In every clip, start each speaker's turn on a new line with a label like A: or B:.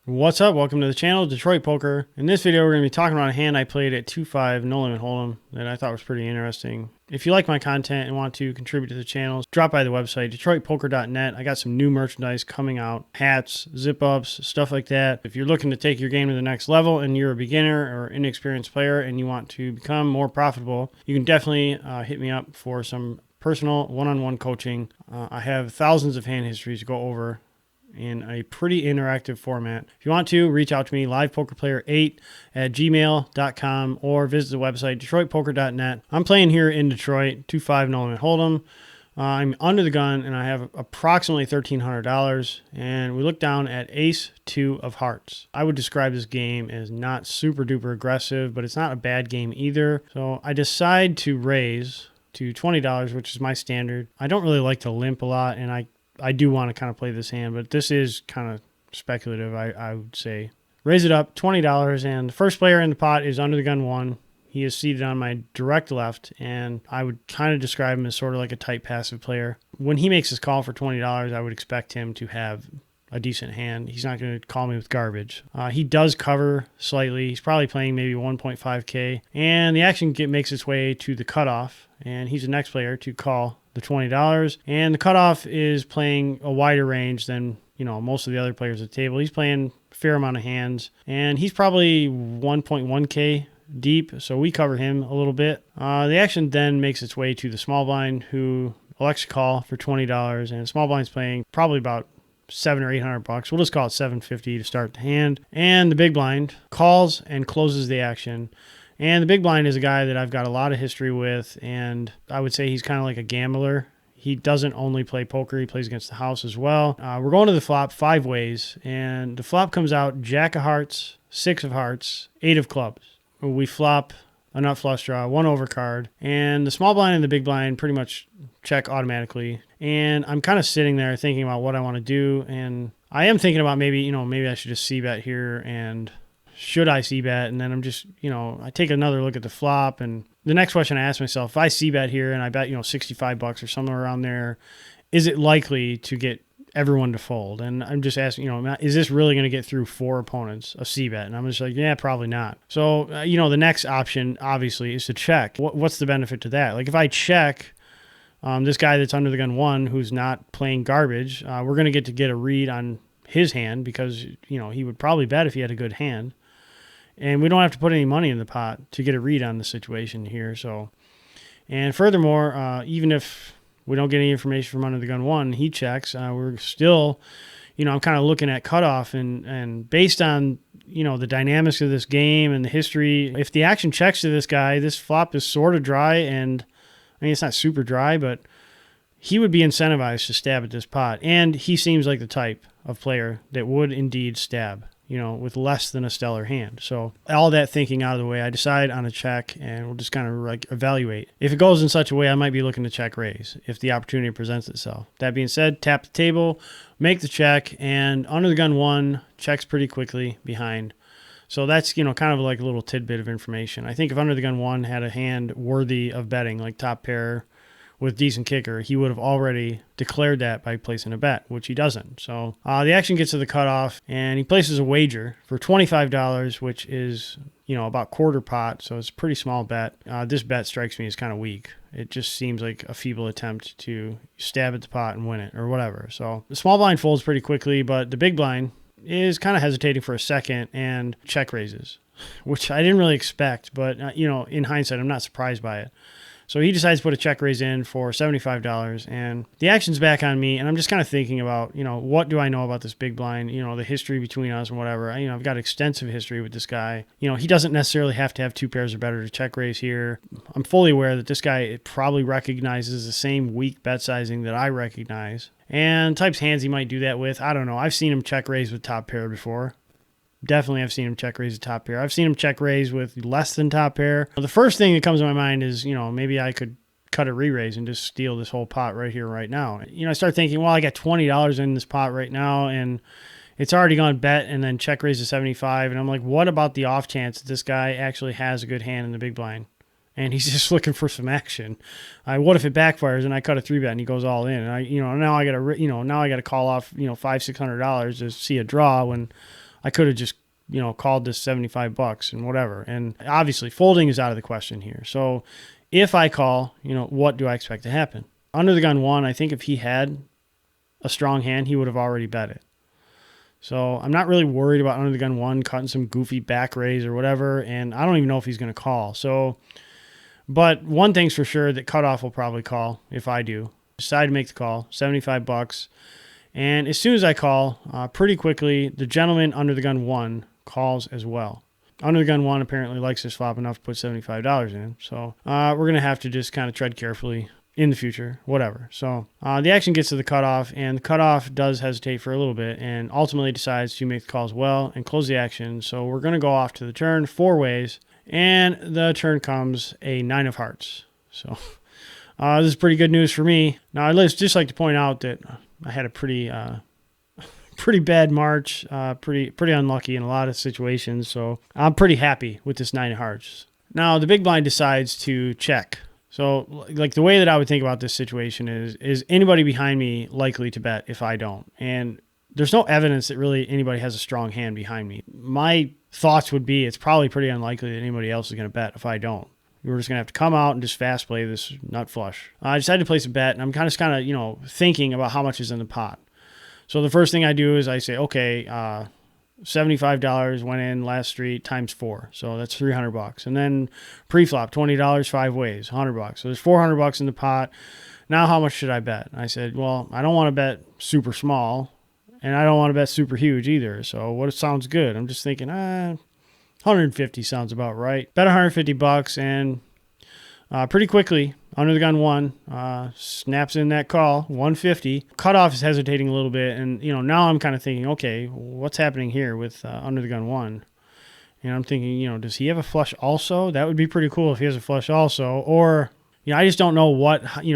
A: What's up? Welcome to the channel, Detroit Poker. In this video, we're going to be talking about a hand I played at 2-5 no limit hold'em that I thought was pretty interesting. If you like my content and want to contribute to the channel, drop by the website, detroitpoker.net. I got some new merchandise coming out, hats, zip-ups, stuff like that. If you're looking to take your game to the next level and you're a beginner or inexperienced player and you want to become more profitable, you can definitely hit me up for some personal one-on-one coaching. I have thousands of hand histories to go over in a pretty interactive format. If you want to, reach out to me, livepokerplayer8@gmail.com, or visit the website, detroitpoker.net. I'm playing here in Detroit, 2-5 no limit hold'em. I'm under the gun, and I have approximately $1,300, and we look down at ace-2 of hearts. I would describe this game as not super duper aggressive, but it's not a bad game either. So I decide to raise to $20, which is my standard. I don't really like to limp a lot, and I do want to kind of play this hand, but this is kind of speculative, I would say. Raise it up, $20, and the first player in the pot is under the gun 1. He is seated on my direct left, and I would kind of describe him as sort of like a tight passive player. When he makes his call for $20, I would expect him to have a decent hand. He's not going to call me with garbage. He does cover slightly. He's probably playing maybe 1.5K, and the action makes its way to the cutoff, and he's the next player to call the $20, and the cutoff is playing a wider range than most of the other players at the table. He's playing a fair amount of hands, and he's probably 1.1K deep, so we cover him a little bit. The action then makes its way to the small blind, who elects to call for $20, and small blind's playing probably about $700 or $800. We'll just call it $750 to start the hand, and the big blind calls and closes the action. And the big blind is a guy that I've got a lot of history with, and I would say he's kind of like a gambler. He doesn't only play poker, he plays against the house as well. We're going to the flop 5 ways, and the flop comes out Jack of hearts, 6 of hearts, 8 of clubs. We flop a nut flush draw, 1 overcard, and the small blind and the big blind pretty much check automatically. And I'm kind of sitting there thinking about what I want to do, and I am thinking about maybe I should just c-bet here, and should I c-bet? And then I'm just, I take another look at the flop, and the next question I ask myself, if I c-bet here and I bet, $65 or somewhere around there, is it likely to get everyone to fold? And I'm just asking, is this really going to get through 4 opponents, a c-bet? And I'm just like, yeah, probably not. So, the next option, obviously, is to check. What's the benefit to that? Like, if I check this guy that's under the gun 1 who's not playing garbage, we're going to get a read on his hand because, he would probably bet if he had a good hand. And we don't have to put any money in the pot to get a read on the situation here. So, and furthermore, even if we don't get any information from under the gun 1, he checks. We're still, I'm kind of looking at cutoff, and based on, the dynamics of this game and the history, if the action checks to this guy, this flop is sort of dry, and I mean, it's not super dry, but he would be incentivized to stab at this pot. And he seems like the type of player that would indeed stab, with less than a stellar hand. So all that thinking out of the way, I decide on a check, and we'll just kind of evaluate. If it goes in such a way, I might be looking to check raise if the opportunity presents itself. That being said, tap the table, make the check, and under the gun 1 checks pretty quickly behind. So that's, kind of like a little tidbit of information. I think if under the gun 1 had a hand worthy of betting, like top pair with decent kicker, he would have already declared that by placing a bet, which he doesn't. So the action gets to the cutoff, and he places a wager for $25, which is, about quarter pot, so it's a pretty small bet. This bet strikes me as kind of weak. It just seems like a feeble attempt to stab at the pot and win it or whatever. So the small blind folds pretty quickly, but the big blind is kind of hesitating for a second and check raises, which I didn't really expect, but, in hindsight, I'm not surprised by it. So he decides to put a check raise in for $75, and the action's back on me, and I'm just kind of thinking about, what do I know about this big blind, the history between us and whatever. I've got extensive history with this guy. He doesn't necessarily have to have 2 pairs or better to check raise here. I'm fully aware that this guy probably recognizes the same weak bet sizing that I recognize, and types hands he might do that with. I don't know. I've seen him check raise with top pair before. Definitely I've seen him check raise a top pair. I've seen him check raise with less than top pair. The first thing that comes to my mind is, maybe I could cut a re-raise and just steal this whole pot right here, right now. I start thinking, well, I got $20 in this pot right now, and it's already gone bet and then check raise to 75. And I'm like, what about the off chance that this guy actually has a good hand in the big blind? And he's just looking for some action. What if it backfires and I cut a 3-bet and he goes all in? And now I got to call off, $500-$600 to see a draw when I could have just, called this 75 bucks and whatever. And obviously folding is out of the question here. So if I call, what do I expect to happen? Under the gun 1, I think if he had a strong hand, he would have already bet it. So I'm not really worried about under the gun 1 cutting some goofy back raise or whatever. And I don't even know if he's going to call. So, but one thing's for sure, that cutoff will probably call if I do. Decide to make the call, 75 bucks. And as soon as I call, pretty quickly, the gentleman under the gun 1 calls as well. Under the gun 1 apparently likes this flop enough to put $75 in. So we're going to have to just kind of tread carefully in the future, whatever. So the action gets to the cutoff, and the cutoff does hesitate for a little bit and ultimately decides to make the call as well and close the action. So we're going to go off to the turn 4 ways, and the turn comes a 9 of hearts. So this is pretty good news for me. Now, I'd just like to point out that I had a pretty bad March, pretty unlucky in a lot of situations. So I'm pretty happy with this 9 of hearts. Now, the big blind decides to check. So, like, the way that I would think about this situation is anybody behind me likely to bet if I don't? And there's no evidence that really anybody has a strong hand behind me. My thoughts would be it's probably pretty unlikely that anybody else is going to bet if I don't. We're just going to have to come out and just fast play this nut flush. I decided to place a bet, and I'm kind of thinking about how much is in the pot. So the first thing I do is I say, okay, $75 went in last street times 4. So that's $300. And then pre-flop, $20 5 ways, $100. So there's $400 in the pot. Now how much should I bet? I said, well, I don't want to bet super small, and I don't want to bet super huge either. So what sounds good? I'm just thinking, 150 sounds about right. Bet $150, and pretty quickly, under the gun 1 snaps in that call, 150. Cutoff is hesitating a little bit, and now I'm kind of thinking, okay, what's happening here with under the gun 1? And I'm thinking, does he have a flush also? That would be pretty cool if he has a flush also. Or, I just don't know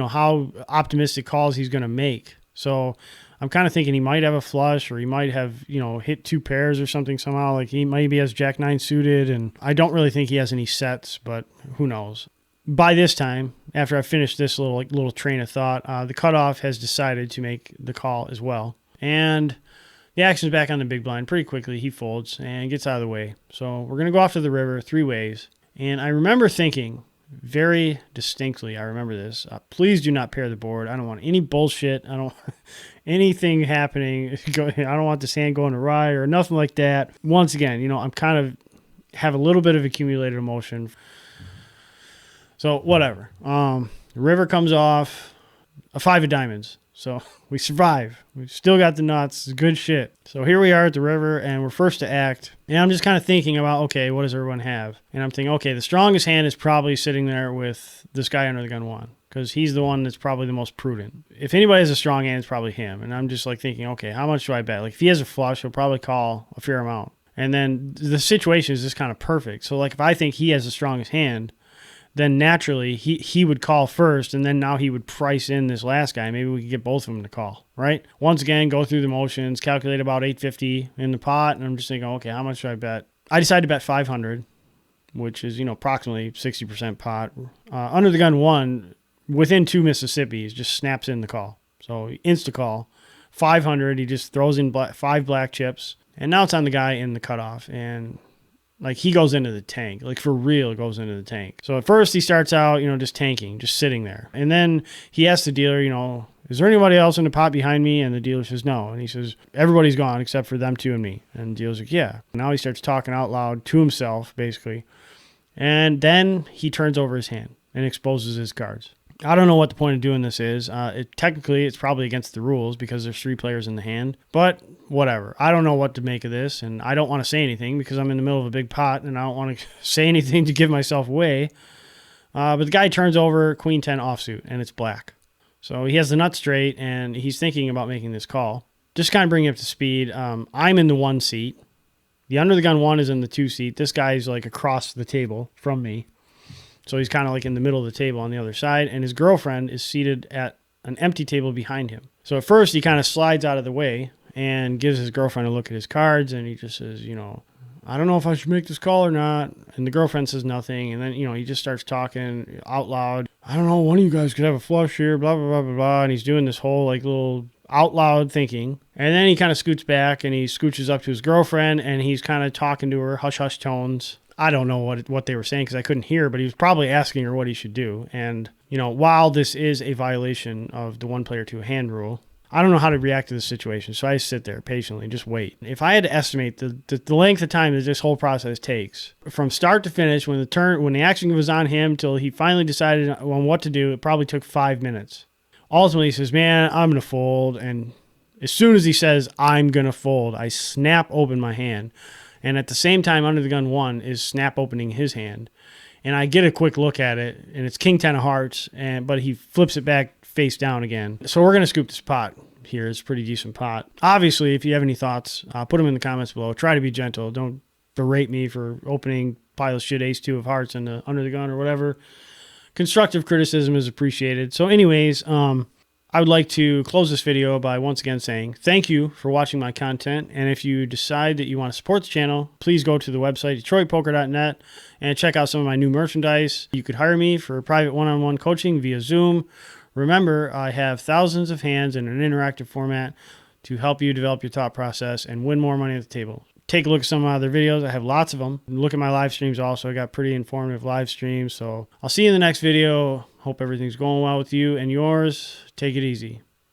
A: how optimistic calls he's going to make. So I'm kind of thinking he might have a flush, or he might have, hit 2 pairs or something somehow. Like he maybe has Jack 9 suited, and I don't really think he has any sets, but who knows? By this time, after I finished this little train of thought, the cutoff has decided to make the call as well. And the action's back on the big blind pretty quickly. He folds and gets out of the way. So we're going to go off to the river 3 ways. And I remember thinking very distinctly, I remember this, please do not pair the board. I don't want any bullshit. I don't want anything happening. I don't want this hand going awry or nothing like that. Once again, I'm kind of have a little bit of accumulated emotion. So whatever. The river comes off, a 5 of diamonds. So we survive. We've still got the nuts. It's good shit. So here we are at the river, and we're first to act. And I'm just kind of thinking about, okay, what does everyone have? And I'm thinking, okay, the strongest hand is probably sitting there with this guy under the gun 1, because he's the one that's probably the most prudent. If anybody has a strong hand, it's probably him. And I'm just like thinking, okay, how much do I bet? Like if he has a flush, he'll probably call a fair amount. And then the situation is just kind of perfect. So like if I think he has the strongest hand, then naturally he would call first, and then now he would price in this last guy. Maybe we could get both of them to call, right? Once again, go through the motions, calculate about $850 in the pot, and I'm just thinking, okay, how much should I bet? I decided to bet 500, which is, approximately 60% pot. Under the gun 1, within 2 Mississippis, just snaps in the call. So insta call, 500, he just throws in 5 black chips, and now it's on the guy in the cutoff, and like he goes into the tank, like for real goes into the tank. So at first he starts out, just tanking, just sitting there. And then he asks the dealer, is there anybody else in the pot behind me? And the dealer says no. And he says, everybody's gone except for them 2 and me. And the dealer's like, yeah. Now he starts talking out loud to himself, basically. And then he turns over his hand and exposes his cards. I don't know what the point of doing this is. Technically, it's probably against the rules because there's 3 players in the hand. But whatever. I don't know what to make of this, and I don't want to say anything because I'm in the middle of a big pot, and I don't want to say anything to give myself away. But the guy turns over Queen 10 offsuit, and it's black. So he has the nut straight, and he's thinking about making this call. Just kind of bring you up to speed. I'm in the 1 seat. The under the gun 1 is in the 2 seat. This guy's like across the table from me. So he's kind of like in the middle of the table on the other side, and his girlfriend is seated at an empty table behind him. So at first he kind of slides out of the way and gives his girlfriend a look at his cards, and he just says, I don't know if I should make this call or not. And the girlfriend says nothing, and then, he just starts talking out loud. I don't know, one of you guys could have a flush here, blah, blah, blah, blah, blah. And he's doing this whole like little out loud thinking. And then he kind of scoots back and he scooches up to his girlfriend and he's kind of talking to her, hush hush tones. I don't know what they were saying because I couldn't hear, but he was probably asking her what he should do. And, you know, while this is a violation of the 1 player 2 hand rule, I don't know how to react to this situation. So I sit there patiently and just wait. If I had to estimate the length of time that this whole process takes from start to finish, when the action was on him till he finally decided on what to do, it probably took 5 minutes. Ultimately, he says, man, I'm going to fold. And as soon as he says, I'm going to fold, I snap open my hand. And at the same time, Under the Gun 1 is snap opening his hand. And I get a quick look at it, and it's King 10 of hearts, but he flips it back face down again. So we're going to scoop this pot here. It's a pretty decent pot. Obviously, if you have any thoughts, put them in the comments below. Try to be gentle. Don't berate me for opening pile of shit ace 2 of hearts into Under the Gun or whatever. Constructive criticism is appreciated. So anyways, I would like to close this video by once again saying thank you for watching my content. And if you decide that you want to support the channel, please go to the website, DetroitPoker.net, and check out some of my new merchandise. You could hire me for private one-on-one coaching via Zoom. Remember, I have thousands of hands in an interactive format to help you develop your thought process and win more money at the table. Take a look at some of my other videos. I have lots of them. Look at my live streams also. I got pretty informative live streams. So I'll see you in the next video. Hope everything's going well with you and yours. Take it easy.